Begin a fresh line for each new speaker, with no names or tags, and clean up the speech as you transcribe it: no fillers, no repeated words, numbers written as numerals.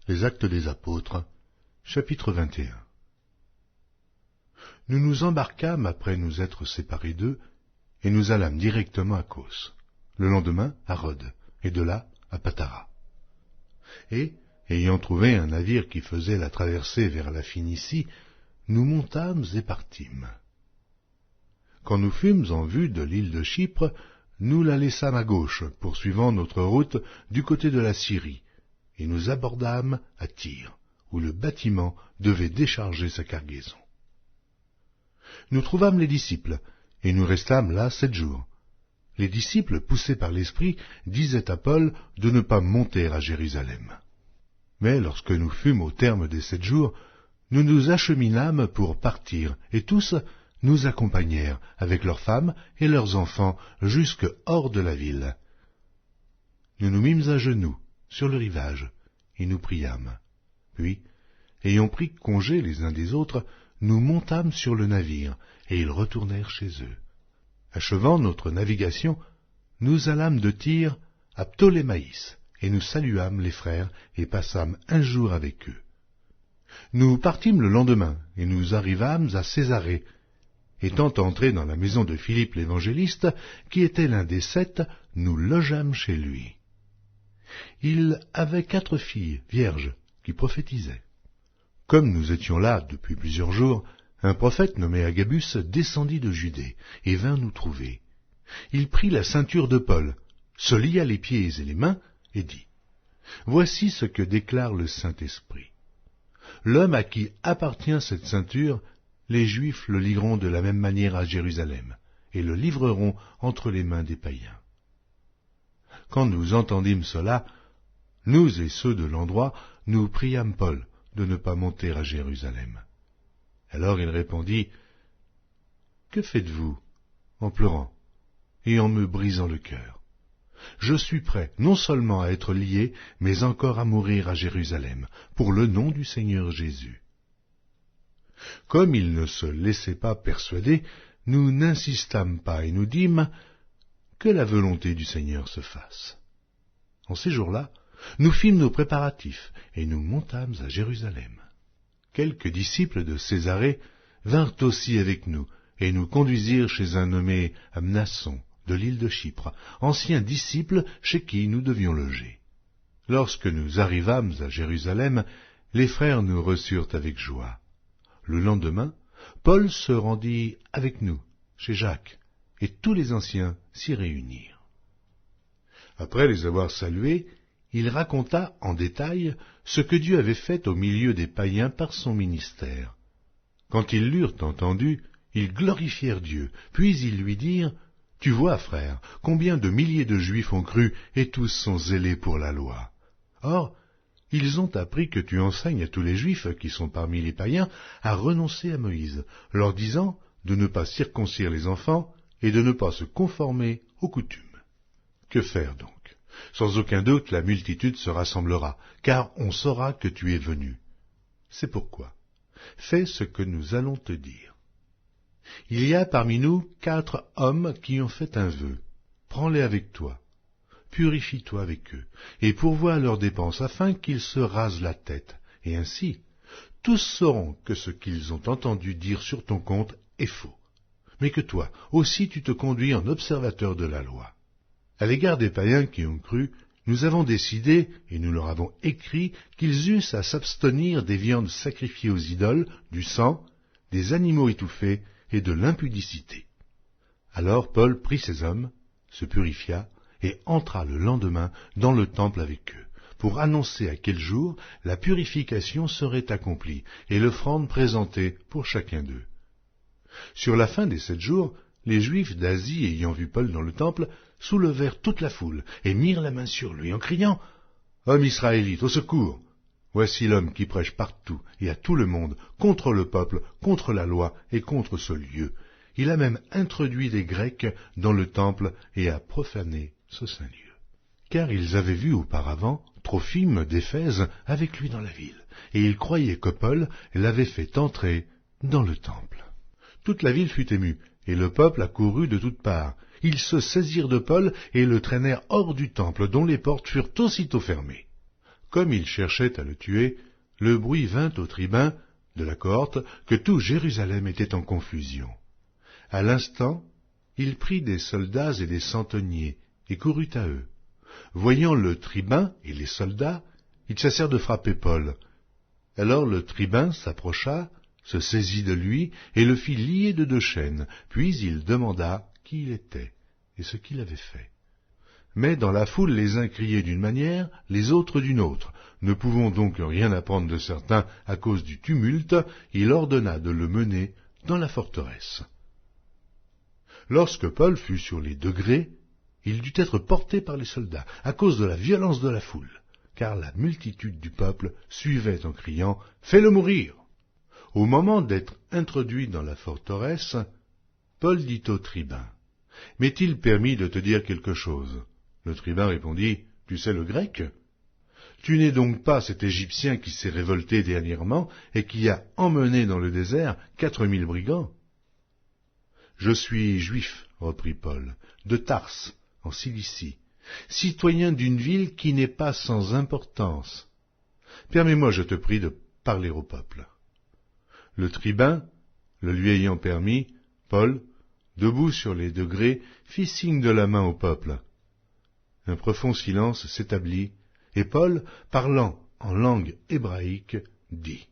Les Actes des Apôtres, chapitre 21. Nous nous embarquâmes après nous être séparés d'eux, et nous allâmes directement à Cos, le lendemain à Rhodes, et de là à Patara. Et, ayant trouvé un navire qui faisait la traversée vers la Phénicie, nous montâmes et partîmes. Quand nous fûmes en vue de l'île de Chypre, nous la laissâmes à gauche, poursuivant notre route du côté de la Syrie, et nous abordâmes à Tyr, où le bâtiment devait décharger sa cargaison. Nous trouvâmes les disciples, et nous restâmes là 7 jours. Les disciples, poussés par l'Esprit, disaient à Paul de ne pas monter à Jérusalem. Mais lorsque nous fûmes au terme des 7 jours, nous nous acheminâmes pour partir, et tous nous accompagnèrent, avec leurs femmes et leurs enfants, jusque hors de la ville. Nous nous mîmes à genoux, sur le rivage, et nous priâmes. Puis, ayant pris congé les uns des autres, nous montâmes sur le navire, et ils retournèrent chez eux. Achevant notre navigation, nous allâmes de Tyr à Ptolémaïs, et nous saluâmes les frères, et passâmes un jour avec eux. Nous partîmes le lendemain, et nous arrivâmes à Césarée. Étant entrés dans la maison de Philippe l'évangéliste, qui était l'un des 7, nous logeâmes chez lui. Il avait 4 filles vierges qui prophétisaient. Comme nous étions là depuis plusieurs jours, un prophète nommé Agabus descendit de Judée et vint nous trouver. Il prit la ceinture de Paul, se lia les pieds et les mains et dit : « Voici ce que déclare le Saint-Esprit. L'homme à qui appartient cette ceinture, les Juifs le lieront de la même manière à Jérusalem et le livreront entre les mains des païens. » Quand nous entendîmes cela, nous et ceux de l'endroit, nous priâmes Paul de ne pas monter à Jérusalem. Alors il répondit : « Que faites-vous en pleurant et en me brisant le cœur ? Je suis prêt non seulement à être lié, mais encore à mourir à Jérusalem, pour le nom du Seigneur Jésus. » Comme il ne se laissait pas persuader, nous n'insistâmes pas et nous dîmes : « Que la volonté du Seigneur se fasse. » En ces jours-là, nous fîmes nos préparatifs et nous montâmes à Jérusalem. Quelques disciples de Césarée vinrent aussi avec nous et nous conduisirent chez un nommé Mnason de l'île de Chypre, ancien disciple chez qui nous devions loger. Lorsque nous arrivâmes à Jérusalem, les frères nous reçurent avec joie. Le lendemain, Paul se rendit avec nous chez Jacques, et tous les anciens s'y réunirent. Après les avoir salués, il raconta en détail ce que Dieu avait fait au milieu des païens par son ministère. Quand ils l'eurent entendu, ils glorifièrent Dieu, puis ils lui dirent : « Tu vois, frère, combien de milliers de Juifs ont cru, et tous sont zélés pour la loi. Or, ils ont appris que tu enseignes à tous les Juifs qui sont parmi les païens à renoncer à Moïse, leur disant de ne pas circoncire les enfants et de ne pas se conformer aux coutumes. Que faire donc ? Sans aucun doute, la multitude se rassemblera, car on saura que tu es venu. C'est pourquoi, fais ce que nous allons te dire. Il y a parmi nous 4 hommes qui ont fait un vœu. Prends-les avec toi, purifie-toi avec eux, et pourvois à leurs dépenses, afin qu'ils se rasent la tête, et ainsi, tous sauront que ce qu'ils ont entendu dire sur ton compte est faux, mais que toi aussi tu te conduis en observateur de la loi. À l'égard des païens qui ont cru, nous avons décidé, et nous leur avons écrit, qu'ils eussent à s'abstenir des viandes sacrifiées aux idoles, du sang, des animaux étouffés et de l'impudicité. Alors Paul prit ces hommes, se purifia, et entra le lendemain dans le temple avec eux, pour annoncer à quel jour la purification serait accomplie, et l'offrande présentée pour chacun d'eux. Sur la fin des 7 jours, les Juifs d'Asie, ayant vu Paul dans le temple, soulevèrent toute la foule, et mirent la main sur lui, en criant : « Homme israélite, au secours ! Voici l'homme qui prêche partout et à tout le monde, contre le peuple, contre la loi et contre ce lieu. Il a même introduit des Grecs dans le temple et a profané ce saint lieu. » Car ils avaient vu auparavant Trophime d'Éphèse avec lui dans la ville, et ils croyaient que Paul l'avait fait entrer dans le temple. Toute la ville fut émue, et le peuple accourut de toutes parts. Ils se saisirent de Paul et le traînèrent hors du temple, dont les portes furent aussitôt fermées. Comme il cherchait à le tuer, le bruit vint au tribun de la cohorte que tout Jérusalem était en confusion. À l'instant, il prit des soldats et des centeniers et courut à eux. Voyant le tribun et les soldats, il cessèrent de frapper Paul. Alors le tribun s'approcha, se saisit de lui et le fit lier de 2 chaînes, puis il demanda qui il était et ce qu'il avait fait. Mais dans la foule, les uns criaient d'une manière, les autres d'une autre. Ne pouvant donc rien apprendre de certains à cause du tumulte, il ordonna de le mener dans la forteresse. Lorsque Paul fut sur les degrés, il dut être porté par les soldats, à cause de la violence de la foule, car la multitude du peuple suivait en criant « Fais-le mourir !» Au moment d'être introduit dans la forteresse, Paul dit au tribun « M'est-il permis de te dire quelque chose ?» Le tribun répondit « Tu sais le grec ? Tu n'es donc pas cet Égyptien qui s'est révolté dernièrement et qui a emmené dans le désert 4000 brigands ?»« Je suis juif, reprit Paul, de Tarse, en Cilicie, citoyen d'une ville qui n'est pas sans importance. Permets-moi, je te prie, de parler au peuple. » Le tribun, le lui ayant permis, Paul, debout sur les degrés, fit signe de la main au peuple. Un profond silence s'établit, et Paul, parlant en langue hébraïque, dit